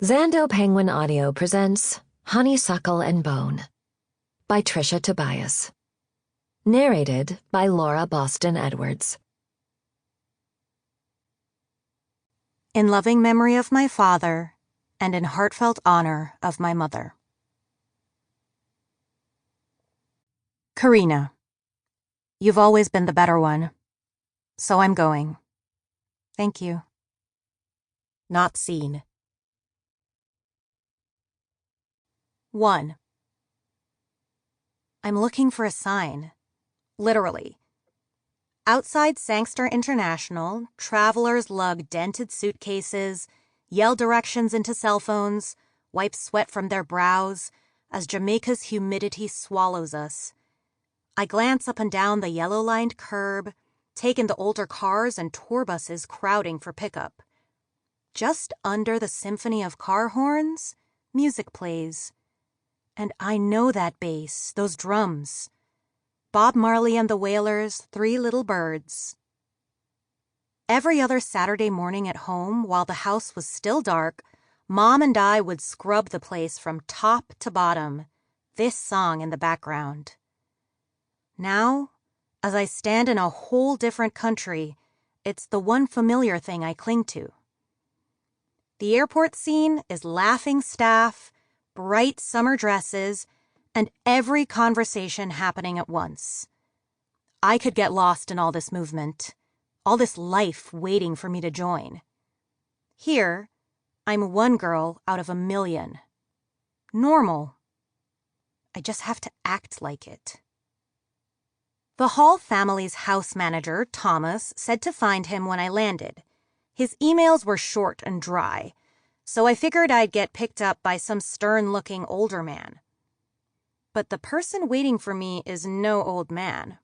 Zando Penguin Audio presents Honeysuckle and Bone by Trisha Tobias. Narrated by Laura Boston Edwards. In loving memory of my father, and in heartfelt honor of my mother. Carina, you've always been the better one, so I'm going. Thank you. Not seen. 1. I'm looking for a sign. Literally. Outside Sangster International, travelers lug dented suitcases, yell directions into cell phones, wipe sweat from their brows as Jamaica's humidity swallows us. I glance up and down the yellow-lined curb, take in the older cars and tour buses crowding for pickup. Just under the symphony of car horns, music plays. And I know that bass, those drums. Bob Marley and the Wailers' Three Little Birds. Every other Saturday morning at home, while the house was still dark, Mom and I would scrub the place from top to bottom, this song in the background. Now, as I stand in a whole different country, it's the one familiar thing I cling to. The airport scene is laughing staff, bright summer dresses, and every conversation happening at once. I could get lost in all this movement, all this life waiting for me to join. Here, I'm one girl out of a million. Normal. I just have to act like it. The Hall family's house manager, Thomas, said to find him when I landed. His emails were short and dry, so I figured I'd get picked up by some stern-looking older man. But the person waiting for me is no old man.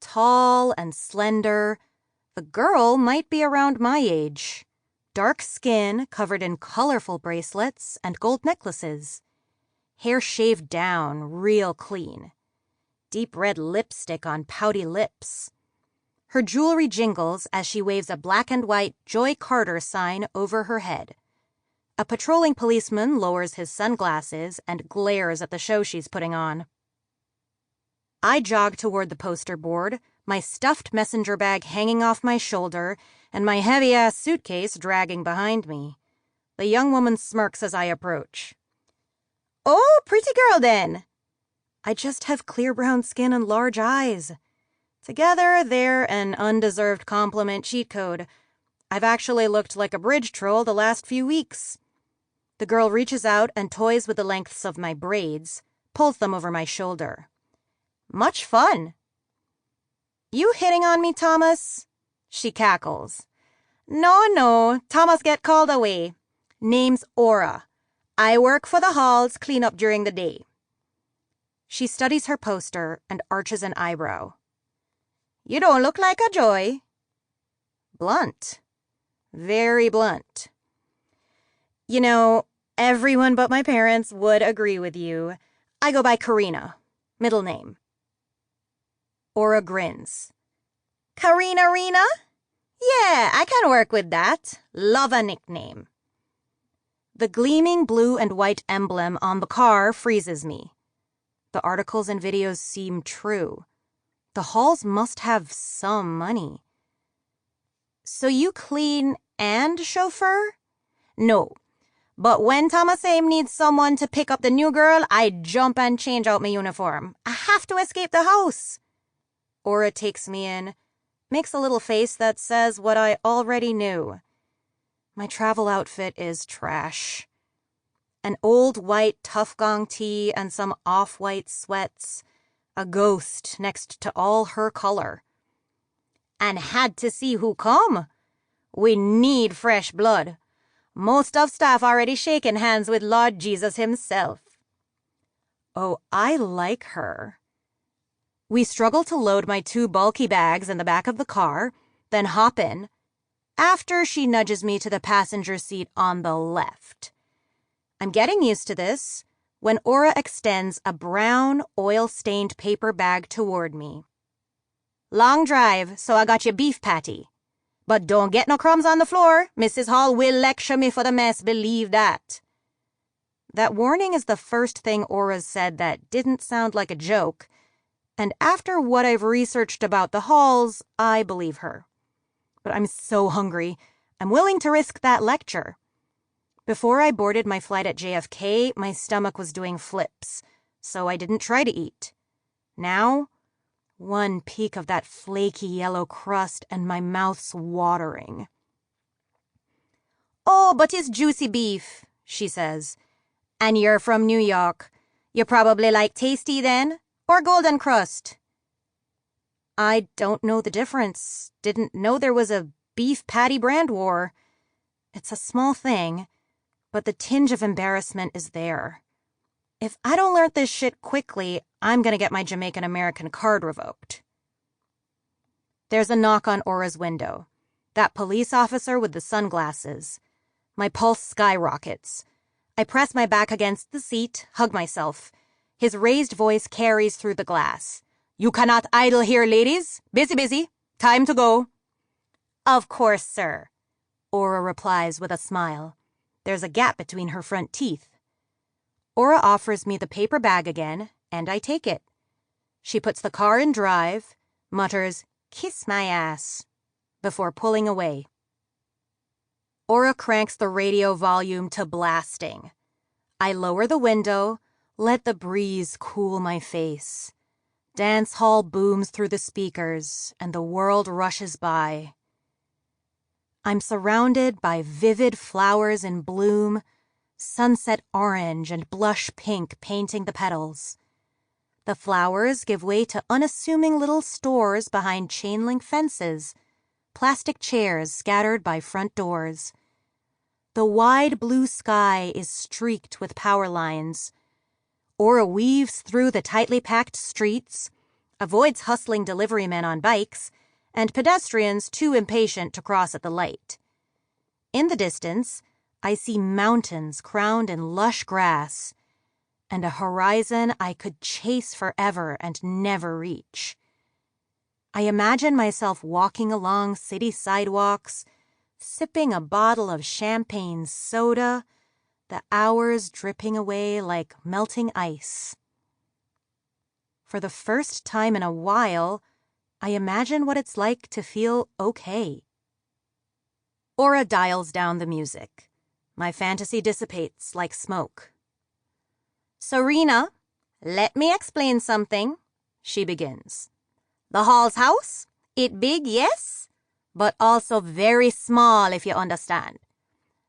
Tall and slender, the girl might be around my age. Dark skin covered in colorful bracelets and gold necklaces. Hair shaved down real clean. Deep red lipstick on pouty lips. Her jewelry jingles as she waves a black and white Joy Carter sign over her head. A patrolling policeman lowers his sunglasses and glares at the show she's putting on. I jog toward the poster board, my stuffed messenger bag hanging off my shoulder and my heavy-ass suitcase dragging behind me. The young woman smirks as I approach. "Oh, pretty girl, then." I just have clear brown skin and large eyes. Together, they're an undeserved compliment cheat code. I've actually looked like a bridge troll the last few weeks. The girl reaches out and toys with the lengths of my braids, pulls them over my shoulder. "Much fun." "You hitting on me, Thomas?" She cackles. No, Thomas get called away. Name's Aura. I work for the halls, clean up during the day." She studies her poster and arches an eyebrow. "You don't look like a Joy." Blunt. Very blunt. "You know, everyone but my parents would agree with you. I go by Carina, middle name." Aura grins. "Carina Rena? Yeah, I can work with that. Love a nickname." The gleaming blue and white emblem on the car freezes me. The articles and videos seem true. The halls must have some money. "So you clean and chauffeur?" "No. But when Thomas Aim needs someone to pick up the new girl, I jump and change out my uniform. I have to escape the house." Aura takes me in, makes a little face that says what I already knew. My travel outfit is trash. An old white Tough Gong tee and some off-white sweats. A ghost next to all her color. "And had to see who come. We need fresh blood. Most of staff already shaking hands with Lord Jesus himself." Oh, I like her. We struggle to load my 2 bulky bags in the back of the car, then hop in, after she nudges me to the passenger seat on the left. I'm getting used to this when Aura extends a brown, oil-stained paper bag toward me. "Long drive, so I got you beef patty. But don't get no crumbs on the floor. Mrs. Hall will lecture me for the mess, believe that. That warning is the first thing Aura's said that didn't sound like a joke, and after what I've researched about the Halls, I believe her. But I'm so hungry, I'm willing to risk that lecture. Before I boarded my flight at JFK, my stomach was doing flips, so I didn't try to eat. Now, one peek of that flaky yellow crust and my mouth's watering. "Oh, but it's juicy beef," she says. "And you're from New York. You probably like tasty then? Or golden crust?" I don't know the difference. Didn't know there was a beef patty brand war. It's a small thing, but the tinge of embarrassment is there. If I don't learn this shit quickly, I'm gonna get my Jamaican American card revoked. There's a knock on Aura's window. That police officer with the sunglasses. My pulse skyrockets. I press my back against the seat, hug myself. His raised voice carries through the glass. "You cannot idle here, ladies. Busy, busy. Time to go." "Of course, sir," Aura replies with a smile. There's a gap between her front teeth. Aura offers me the paper bag again, and I take it. She puts the car in drive, mutters, "Kiss my ass," before pulling away. Aura cranks the radio volume to blasting. I lower the window, let the breeze cool my face. Dance hall booms through the speakers, and the world rushes by. I'm surrounded by vivid flowers in bloom, sunset orange and blush pink painting the petals. The flowers give way to unassuming little stores behind chain-link fences, plastic chairs scattered by front doors. The wide blue sky is streaked with power lines. Aura weaves through the tightly packed streets, avoids hustling delivery men on bikes, and pedestrians too impatient to cross at the light. In the distance, I see mountains crowned in lush grass, and a horizon I could chase forever and never reach. I imagine myself walking along city sidewalks, sipping a bottle of champagne soda, the hours dripping away like melting ice. For the first time in a while, I imagine what it's like to feel okay. Aura dials down the music. My fantasy dissipates like smoke. "Serena, let me explain something," she begins. "The Hall's house, it big, yes, but also very small, if you understand.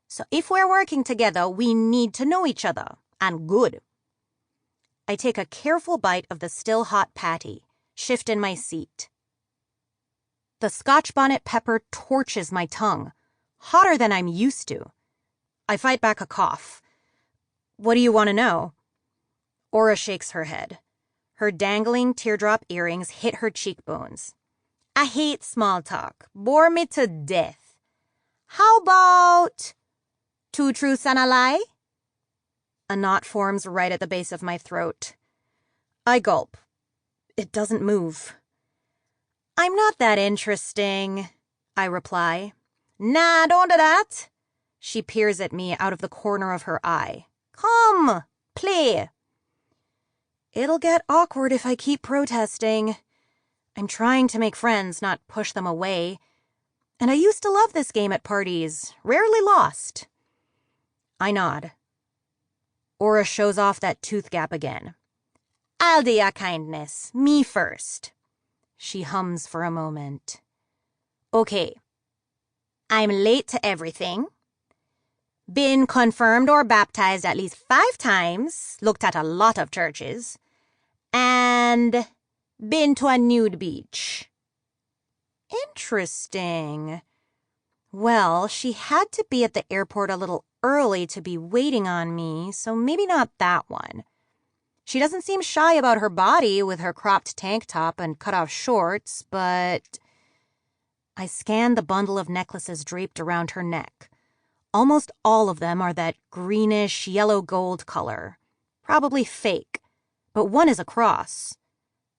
So if we're working together, we need to know each other, and good." I take a careful bite of the still hot patty, shift in my seat. The Scotch bonnet pepper torches my tongue, hotter than I'm used to. I fight back a cough. "What do you want to know?" Aura shakes her head. Her dangling teardrop earrings hit her cheekbones. "I hate small talk. Bore me to death. How about 2 truths and a lie?" A knot forms right at the base of my throat. I gulp. It doesn't move. "I'm not that interesting," I reply. "Nah, don't do that." She peers at me out of the corner of her eye. "Come, play." It'll get awkward if I keep protesting. I'm trying to make friends, not push them away. And I used to love this game at parties, rarely lost. I nod. Aura shows off that tooth gap again. "I'll do ya kindness. Me first." She hums for a moment. "Okay. I'm late to everything. Been confirmed or baptized at least 5 times, looked at a lot of churches, and been to a nude beach." Interesting. Well, she had to be at the airport a little early to be waiting on me, so maybe not that one. She doesn't seem shy about her body with her cropped tank top and cut-off shorts, but... I scan the bundle of necklaces draped around her neck. Almost all of them are that greenish yellow-gold color. Probably fake, but one is a cross.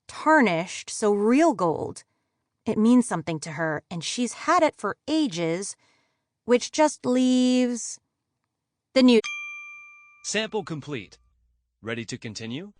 Tarnished, so real gold. It means something to her, and she's had it for ages, which just leaves the new. Sample complete. Ready to continue?